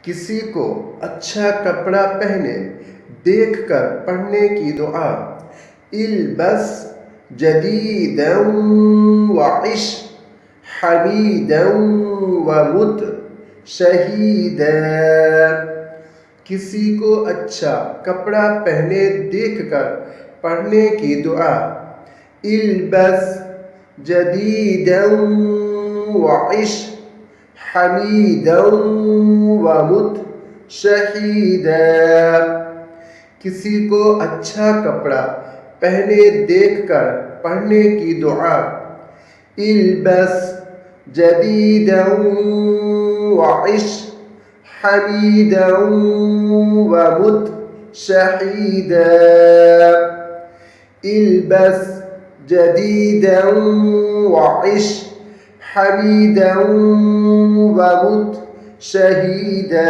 किसी को अच्छा कपड़ा पहने देखकर पढ़ने की दुआ। इल्बस जदीदन वइश हमीदन वमुत शहीदा। किसी को अच्छा कपड़ा पहने देखकर पढ़ने की दुआ। इल्बस जदीदन वइश हमीदन वमुत शहीदा। किसी को अच्छा कपड़ा पहने देखकर पढ़ने की दुआ। इल्बस जदीदन वइश हमीदन वमुत शहीदा। इल्बस जदीदन वइश हमीदन वमुत शहीदा।